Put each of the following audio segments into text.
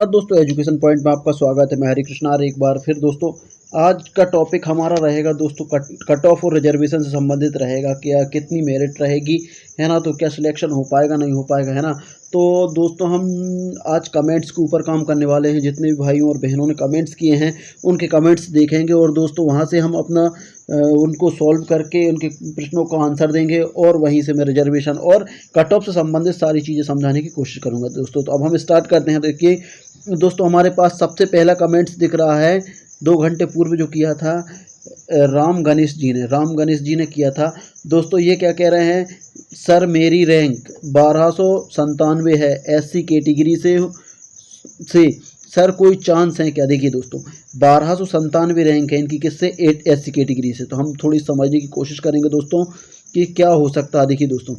दोस्तों education point में आपका स्वागत है। मैं हरि कृष्णा एक बार फिर दोस्तों आज का टॉपिक हमारा रहेगा दोस्तों कट ऑफ और रिजर्वेशन से संबंधित रहेगा। क्या कितनी मेरिट रहेगी, है ना, तो क्या सिलेक्शन हो पाएगा नहीं हो पाएगा, है ना। तो दोस्तों हम आज कमेंट्स के ऊपर काम करने वाले हैं। जितने भी भाइयों और बहनों ने कमेंट्स किए हैं उनके कमेंट्स देखेंगे और दोस्तों वहां से हम अपना उनको सॉल्व करके उनके प्रश्नों का आंसर देंगे और वहीं से मैं रिजर्वेशन और कट ऑफ से संबंधित सारी चीज़ें समझाने की कोशिश करूंगा दोस्तों। तो अब हम स्टार्ट करते हैं। देखिए दोस्तों हमारे पास सबसे पहला कमेंट्स दिख रहा है 2 घंटे पूर्व जो किया था राम गणेश जी ने किया था। दोस्तों ये क्या कह रहे हैं, सर मेरी रैंक 1297 है एससी कैटेगरी से सर कोई चांस है क्या। देखिए दोस्तों 1297 रैंक है इनकी, किससे, एससी कैटेगरी से। तो हम थोड़ी समझने की कोशिश करेंगे दोस्तों कि क्या हो सकता है। देखिए दोस्तों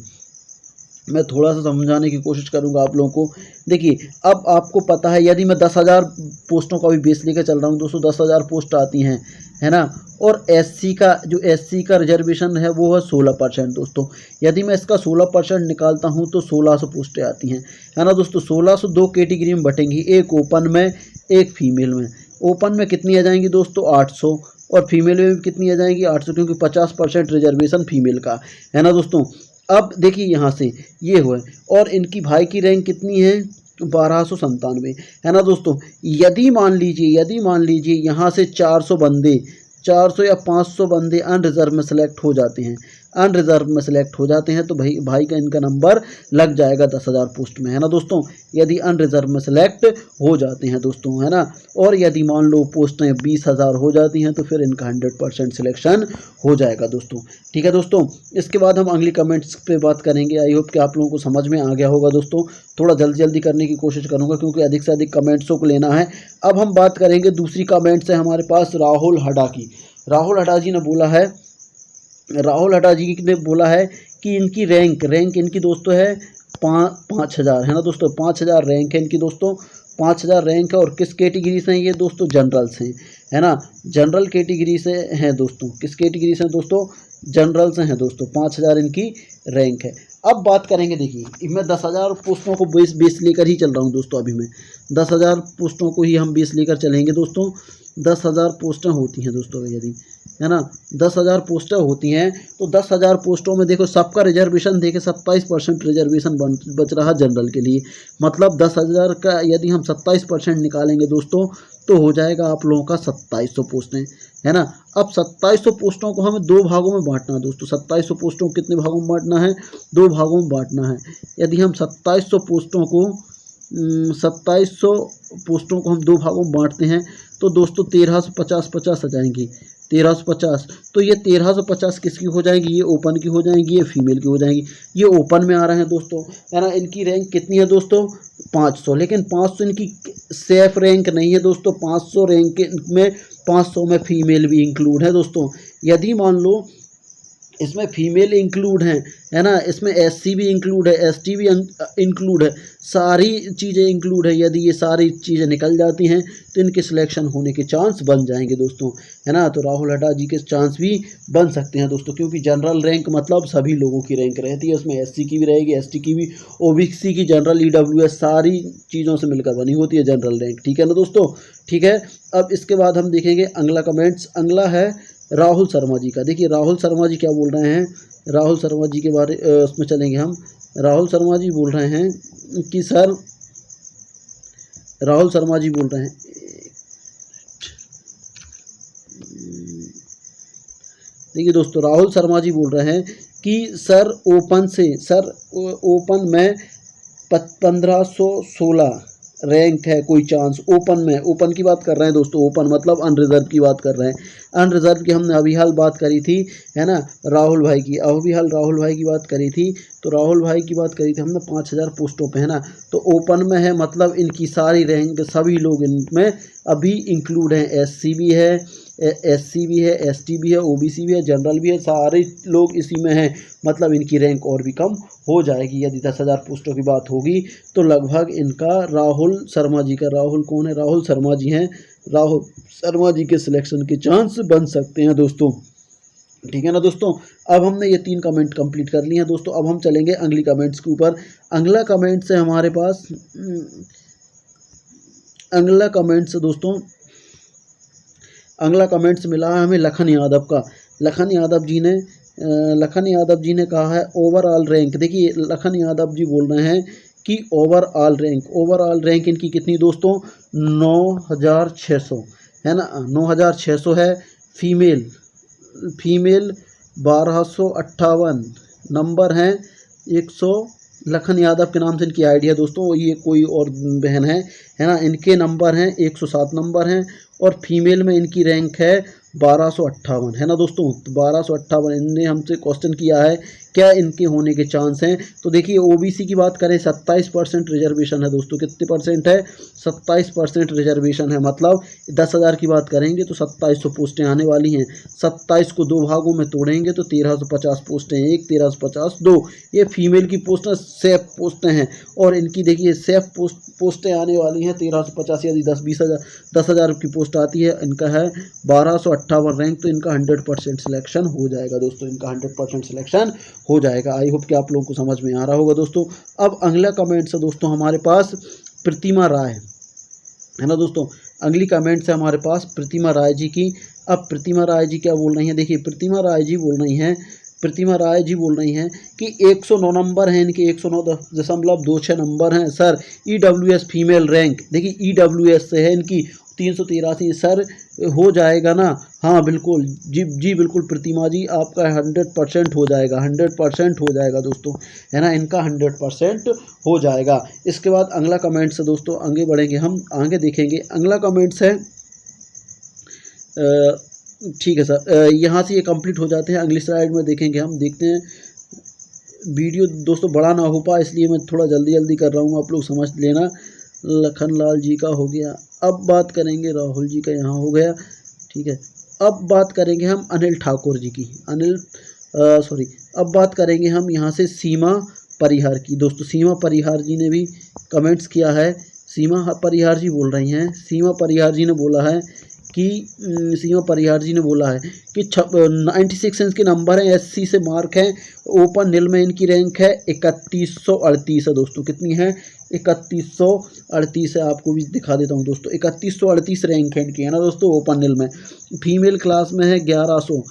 मैं थोड़ा सा समझाने की कोशिश करूंगा आप लोगों को। देखिए अब आपको पता है यदि मैं 10,000 पोस्टों का भी बेस लेकर चल रहा हूं दोस्तों, 10,000 पोस्ट आती हैं, है ना। और एससी का रिजर्वेशन है वो है 16% दोस्तों। यदि मैं इसका 16% निकालता हूं तो 1600 पोस्टें आती हैं, है ना दोस्तों। 1600 दो कैटेगरी में बटेंगी, एक ओपन में एक फीमेल में। ओपन में कितनी आ जाएंगी दोस्तों, 800, और फीमेल में कितनी आ जाएंगी, 800, क्योंकि 50% रिजर्वेशन फीमेल का, है ना दोस्तों। अब देखिए यहाँ से ये हुआ और इनकी भाई की रैंक कितनी है, 1297, है ना दोस्तों। यदि मान लीजिए यहाँ से 400 या 500 बंदे अनरिजर्व में सेलेक्ट हो जाते हैं, तो भाई का इनका नंबर लग जाएगा 10,000 पोस्ट में, है ना दोस्तों। यदि अनरिजर्व में सेलेक्ट हो जाते हैं दोस्तों, है ना। और यदि मान लो पोस्टें 20,000 हो जाती हैं तो फिर इनका 100% सिलेक्शन हो जाएगा दोस्तों। ठीक है दोस्तों, इसके बाद हम अगली कमेंट्स पे बात करेंगे। आई होप कि आप लोगों को समझ में आ गया होगा दोस्तों। थोड़ा जल्दी करने की कोशिश करूंगा क्योंकि अधिक से अधिक कमेंट्सों को लेना है। अब हम बात करेंगे दूसरी कमेंट्स है हमारे पास राहुल हडा की। राहुल हडा जी ने बोला है कि इनकी रैंक इनकी दोस्तों है 5,000, है ना दोस्तों। 5,000 रैंक है इनकी दोस्तों, 5,000 रैंक है। और किस कैटेगरी से हैं ये दोस्तों, जनरल से, है ना। जनरल कैटेगरी से हैं दोस्तों। किस कैटेगरी से हैं दोस्तों, जनरल से हैं दोस्तों। 5,000 इनकी रैंक है। अब बात करेंगे, देखिए मैं 10,000 पोस्टों को बेस लेकर ही चल रहा हूँ दोस्तों। अभी मैं 10,000 पोस्टों को ही हम बेस लेकर चलेंगे दोस्तों। 10,000 पोस्टें होती हैं दोस्तों, यदि, है ना, 10,000 पोस्टें होती हैं तो 10,000 पोस्टों में देखो सबका रिजर्वेशन देखे 27% रिजर्वेशन बच रहा जनरल के लिए। मतलब 10,000 का यदि हम 27% निकालेंगे दोस्तों तो हो जाएगा आप लोगों का 2700 पोस्टें, है ना। अब 2700 पोस्टों को हमें 2 भागों में बांटना है दोस्तों। 2700 पोस्टों को कितने भागों में बांटना है, 2 भागों में बांटना है। यदि हम 2700 पोस्टों को हम 2 भागों में बांटते हैं तो दोस्तों 1350 आ जाएंगी, 1350। तो ये 1350 किसकी हो जाएंगी, ये ओपन की हो जाएंगी, ये फीमेल की हो जाएंगी। ये ओपन में आ रहे हैं दोस्तों, है ना। इनकी रैंक कितनी है दोस्तों, 500। लेकिन 500 इनकी सेफ रैंक नहीं है दोस्तों। 500 रैंक में 500 में फीमेल भी इंक्लूड है दोस्तों। यदि मान लो इसमें फीमेल इंक्लूड हैं, है ना, इसमें एससी भी इंक्लूड है, एसटी भी इंक्लूड है, सारी चीज़ें इंक्लूड है। यदि ये सारी चीज़ें निकल जाती हैं तो इनके सिलेक्शन होने के चांस बन जाएंगे दोस्तों, है ना। तो राहुल हडा जी के चांस भी बन सकते हैं दोस्तों, क्योंकि जनरल रैंक मतलब सभी लोगों की रैंक रहती है। उसमें एससी की भी रहेगी, एसटी की भी, ओबीसी की, जनरल, ईडब्ल्यूएस, सारी चीज़ों से मिलकर बनी होती है जनरल रैंक। ठीक है ना दोस्तों, ठीक है। अब इसके बाद हम देखेंगे अगला कमेंट्स। अगला है राहुल शर्मा जी का। देखिए राहुल शर्मा जी क्या बोल रहे हैं, राहुल शर्मा जी के बारे उसमें चलेंगे हम। राहुल शर्मा जी बोल रहे हैं कि सर, राहुल शर्मा जी बोल रहे हैं, देखिए दोस्तों राहुल शर्मा जी बोल रहे हैं कि सर ओपन में 1516 रैंक है, कोई चांस ओपन में। ओपन की बात कर रहे हैं दोस्तों, ओपन मतलब अनरिजर्व की बात कर रहे हैं। अनरिजर्व की हमने अभी हाल बात करी थी, है ना, राहुल भाई की। अभी हाल राहुल भाई की बात करी थी, तो राहुल भाई की बात करी थी हमने 5,000 पोस्टों पे, है ना। तो ओपन में है मतलब इनकी सारी रैंक, सभी लोग इनमें अभी इंक्लूड हैं। एससी भी है, एससी भी है, एसटी भी है, ओबीसी भी है, जनरल भी है, सारे लोग इसी में हैं। मतलब इनकी रैंक और भी कम हो जाएगी। यदि 10,000 पोस्टों की बात होगी तो लगभग इनका राहुल शर्मा जी का, राहुल कौन है, राहुल शर्मा जी हैं, राहुल शर्मा जी के सिलेक्शन के चांस बन सकते हैं दोस्तों। ठीक है ना दोस्तों। अब हमने ये 3 कमेंट कंप्लीट कर लिए हैं दोस्तों। अब हम चलेंगे अगली कमेंट्स के ऊपर। अगला कमेंट्स है हमारे पास अगला कमेंट्स दोस्तों, अगला कमेंट्स मिला है हमें लखन यादव का। लखन यादव जी ने कहा है ओवरऑल रैंक। देखिए लखन यादव जी बोल रहे हैं कि ओवरऑल रैंक इनकी कितनी दोस्तों, 9600 है ना, 9600 है। फीमेल 1258 नंबर हैं 100। लखन यादव के नाम से इनकी आईडी है दोस्तों, ये कोई और बहन है ना। इनके नंबर हैं 107 नंबर हैं और फीमेल में इनकी रैंक है 1258 है ना दोस्तों। 1258 इनने हमसे क्वेश्चन किया है क्या इनके होने के चांस हैं। तो देखिए ओबीसी की बात करें 27% रिजर्वेशन है दोस्तों। कितने परसेंट है, 27% रिजर्वेशन है। मतलब 10,000 की बात करेंगे तो 2700 पोस्टें आने वाली हैं। 27 को 2 भागों में तोड़ेंगे तो 1350 पोस्टें, 1350 2 ये फीमेल की पोस्टें सेफ पोस्टें हैं। और इनकी देखिए सेफ पोस्टें आने वाली हैं 1350। यदि 10,000 की पोस्ट आती है, इनका है 1258 रैंक, तो इनका 100% सिलेक्शन हो जाएगा दोस्तों। इनका 100% सिलेक्शन हो जाएगा। आई होप कि आप लोगों को समझ में आ रहा होगा दोस्तों। अब अगला कमेंट्स है दोस्तों हमारे पास प्रतिमा राय है ना दोस्तों। अगली कमेंट्स है हमारे पास प्रतिमा राय जी की। अब प्रतिमा राय जी क्या बोल रही हैं, देखिए प्रतिमा राय जी बोल रही हैं कि 109 नंबर हैं इनके, 109.26 नंबर हैं सर। EWS फीमेल रैंक, देखिए EWS से है इनकी 383 सर, हो जाएगा ना। हाँ बिल्कुल जी बिल्कुल प्रतिमा जी, आपका 100% हो जाएगा, 100% हो जाएगा दोस्तों, है ना। इनका 100% हो जाएगा। इसके बाद अगला कमेंट्स है दोस्तों, आगे बढ़ेंगे हम, आगे देखेंगे। अगला कमेंट्स है ठीक है सर, यहाँ से ये कंप्लीट हो जाते हैं। अगली स्लाइड में देखेंगे हम, देखते हैं। वीडियो दोस्तों बड़ा ना हो पाए इसलिए मैं थोड़ा जल्दी कर रहा हूँ, आप लोग समझ लेना। लखन लाल जी का हो गया। अब बात करेंगे राहुल जी का, यहाँ हो गया, ठीक है। अब बात करेंगे हम अनिल ठाकुर जी की, अब बात करेंगे हम यहाँ से सीमा परिहार की दोस्तों। सीमा परिहार जी ने भी कमेंट्स किया है। सीमा परिहार जी बोल रही हैं, सीमा परिहार जी ने बोला है कि 96 इंच के नंबर हैं, SC से मार्क हैं, ओपन नील में इनकी रैंक है 3138 है दोस्तों। कितनी है, 3138 है। आपको भी दिखा देता हूँ दोस्तों, 3138 रैंक है इनकी, है ना दोस्तों, ओपन नील में। फीमेल क्लास में है 1100,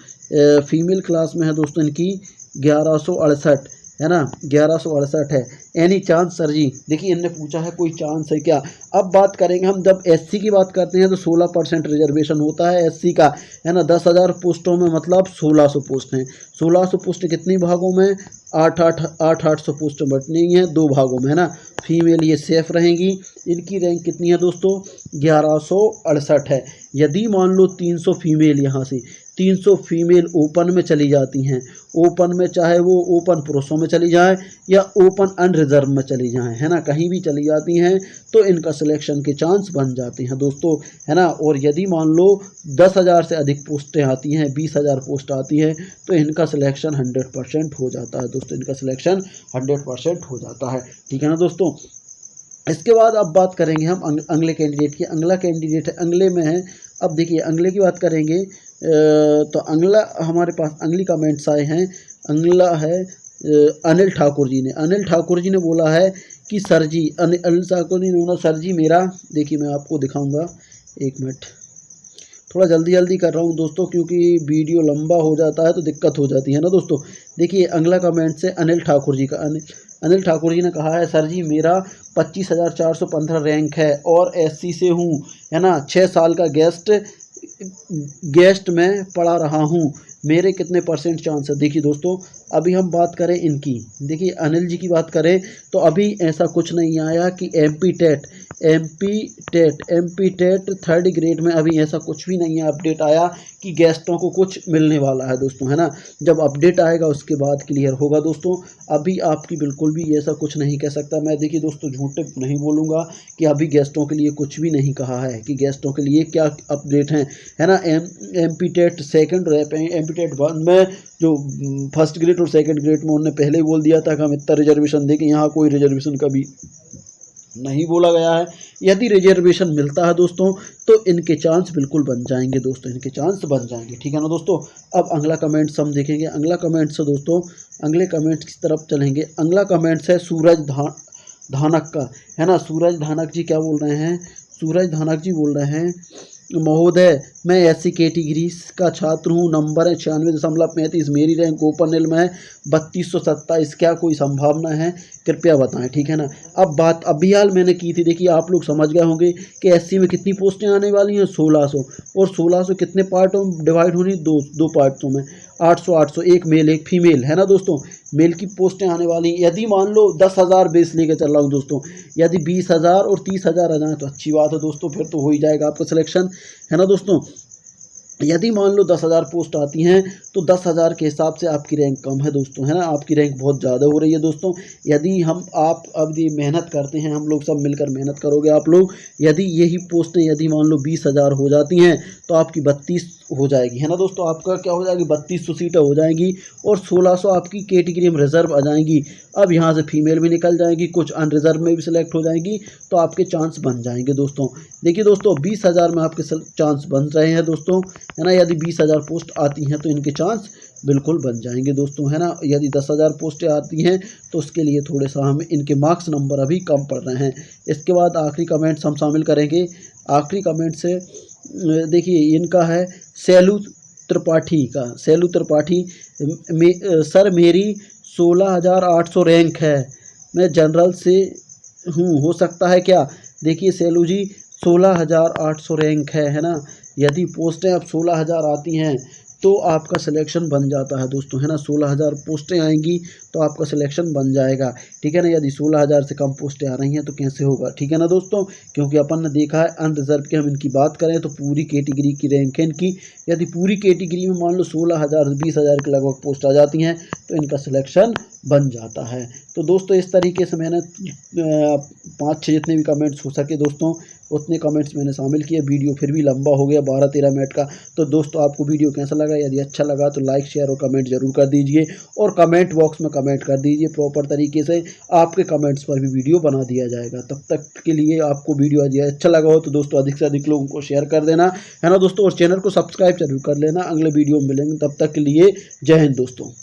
फीमेल क्लास में है दोस्तों इनकी 1168 है ना, 1168 है। एनी चांस सर जी, देखिए इनने पूछा है कोई चांस है क्या। अब बात करेंगे हम, जब SC की बात करते हैं तो 16% रिजर्वेशन होता है SC का, है ना। 10,000 पोस्टों में मतलब 1600 पोस्ट हैं। 1600 पोस्ट कितनी भागों में, 800 पोस्टें बटनी हैं 2 भागों में, है ना। फीमेल ये सेफ रहेंगी। इनकी रैंक कितनी है दोस्तों, 1168 है। यदि मान लो 300 फीमेल, यहाँ से 300 फीमेल ओपन में चली जाती हैं, ओपन में चाहे वो ओपन पुरुषों में चली जाएं या ओपन अनरिजर्व में चली जाएं, है ना, कहीं भी चली जाती हैं तो इनका सिलेक्शन के चांस बन जाते हैं दोस्तों, है ना। और यदि मान लो 10,000 से अधिक पोस्टें आती हैं, 20,000 पोस्ट आती हैं, तो इनका सिलेक्शन 100% हो जाता है दोस्तों। इनका सिलेक्शन 100% हो जाता है, ठीक है ना दोस्तों। इसके बाद अब बात करेंगे हम अगले कैंडिडेट की। अगला कैंडिडेट है, अगले में है। अब देखिए अगले की बात करेंगे तो अगला हमारे पास अगली कमेंट्स आए हैं। अगला है अनिल ठाकुर जी ने। अनिल ठाकुर जी ने बोला है कि सर जी, अनिल ठाकुर जी ने बोला सर जी मेरा, देखिए मैं आपको दिखाऊंगा, 1 मिनट, थोड़ा जल्दी कर रहा हूँ दोस्तों क्योंकि वीडियो लंबा हो जाता है तो दिक्कत हो जाती है ना दोस्तों। देखिए अगला कमेंट से अनिल ठाकुर जी का। अनिल ठाकुर जी ने कहा है सर जी मेरा 25,415 रैंक है और SC से हूँ, है ना। 6 साल का गेस्ट में पढ़ा रहा हूँ, मेरे कितने % चांस है। देखिए दोस्तों अभी हम बात करें इनकी, देखिए अनिल जी की बात करें तो अभी ऐसा कुछ नहीं आया कि MP टेट 3rd ग्रेड में अभी ऐसा कुछ भी नहीं है अपडेट आया कि गेस्टों को कुछ मिलने वाला है दोस्तों, है ना। जब अपडेट आएगा उसके बाद क्लियर होगा दोस्तों। अभी आपकी बिल्कुल भी ऐसा कुछ नहीं कह सकता मैं, देखिए दोस्तों झूठ नहीं बोलूँगा कि अभी गेस्टों के लिए कुछ भी नहीं कहा है कि गेस्टों के लिए क्या अपडेट हैं, है ना। MP टेट 2nd और MP टेट 1 में जो 1st ग्रेड और 2nd ग्रेड में उन्होंने पहले ही बोल दिया था कि हम इतना रिजर्वेशन देंगे, यहाँ कोई रिजर्वेशन कभी नहीं बोला गया है। यदि रिजर्वेशन मिलता है दोस्तों तो इनके चांस बिल्कुल बन जाएंगे दोस्तों, इनके चांस बन जाएंगे, ठीक है ना दोस्तों। अब अगला कमेंट्स हम देखेंगे। अगला कमेंट्स है दोस्तों, अगले कमेंट्स की तरफ चलेंगे। अगला कमेंट्स है सूरज धानक का, है ना। सूरज धानक जी क्या बोल रहे हैं, सूरज धानक जी बोल रहे हैं, महोदय मैं SC कैटेगरी का छात्र हूँ, नंबर है 96.35, मेरी रैंक ओपन एल में है 3227, क्या कोई संभावना है, कृपया बताएं। ठीक है ना। अब बात अभी हाल मैंने की थी, देखिए आप लोग समझ गए होंगे कि SC में कितनी पोस्टें आने वाली हैं, 1600, और 1600 कितने पार्टों में डिवाइड होनी, दो पार्टों में, 800, एक मेल एक फीमेल, है ना दोस्तों। मेल की पोस्टें आने वाली, यदि मान लो 10,000 बेस लेके चल रहा हूँ दोस्तों, यदि 20,000 और 30,000 आ जाए तो अच्छी बात है दोस्तों, फिर तो हो ही जाएगा आपका सिलेक्शन, है ना दोस्तों। यदि मान लो 10,000 पोस्ट आती हैं तो 10,000 के हिसाब से आपकी रैंक कम है दोस्तों, है ना, आपकी रैंक बहुत ज़्यादा हो रही है दोस्तों। यदि आप अब ये मेहनत करते हैं, हम लोग सब मिलकर मेहनत करोगे आप लोग, यदि यही पोस्टें यदि मान लो 20,000 हो जाती हैं तो आपकी 32 हो जाएगी, है ना दोस्तों। आपका क्या हो जाएगी, 3200 सीटें हो जाएंगी, और 1600 आपकी कैटेगरी में रिजर्व आ जाएंगी। अब यहाँ से फीमेल भी निकल जाएंगी, कुछ अनरिजर्व में भी सिलेक्ट हो जाएंगी, तो आपके चांस बन जाएंगे दोस्तों। देखिए दोस्तों, 20,000 में आपके चांस बन रहे हैं दोस्तों, है ना। यदि 20,000 पोस्ट आती हैं तो इनके चांस बिल्कुल बन जाएंगे दोस्तों, है ना। यदि 10,000 पोस्टें आती हैं तो उसके लिए थोड़े सा हमें इनके मार्क्स नंबर अभी कम पड़ रहे हैं। इसके बाद आखिरी कमेंट्स हम शामिल करेंगे। आखिरी कमेंट से देखिए, इनका है सैलू त्रिपाठी का, सैलू त्रिपाठी, सर मेरी 16,800 रैंक है, मैं जनरल से हूँ, हो सकता है क्या। देखिए सैलू जी, 16,800 रैंक है ना। यदि पोस्टें अब 16,000 आती हैं तो आपका सिलेक्शन बन जाता है दोस्तों, है ना। 16,000 पोस्टें आएंगी तो आपका सिलेक्शन बन जाएगा, ठीक है ना। यदि 16,000 से कम पोस्टें आ रही हैं तो कैसे होगा, ठीक है ना दोस्तों। क्योंकि अपन ने देखा है अनरिजर्व की हम इनकी बात करें तो पूरी कैटेगरी की रैंक है इनकी, यदि पूरी कैटेगरी में मान लो 16,000 से 20,000 के लगभग पोस्ट आ जाती हैं तो इनका सिलेक्शन बन जाता है। तो दोस्तों इस तरीके से मैंने 5-6 जितने भी कमेंट्स हो सके दोस्तों उतने कमेंट्स मैंने शामिल किए। वीडियो फिर भी लंबा हो गया, 12-13 मिनट का। तो दोस्तों आपको वीडियो कैसा लगा, यदि अच्छा लगा तो लाइक शेयर और कमेंट जरूर कर दीजिए, और कमेंट बॉक्स में कमेंट कर दीजिए प्रॉपर तरीके से, आपके कमेंट्स पर भी वीडियो बना दिया जाएगा। तब तक के लिए आपको वीडियो यदि अच्छा लगा हो तो दोस्तों अधिक से अधिक लोगों को शेयर कर देना, है ना दोस्तों, और चैनल को सब्सक्राइब जरूर कर लेना। अगले वीडियो में मिलेंगे, तब तक के लिए जय हिंद दोस्तों।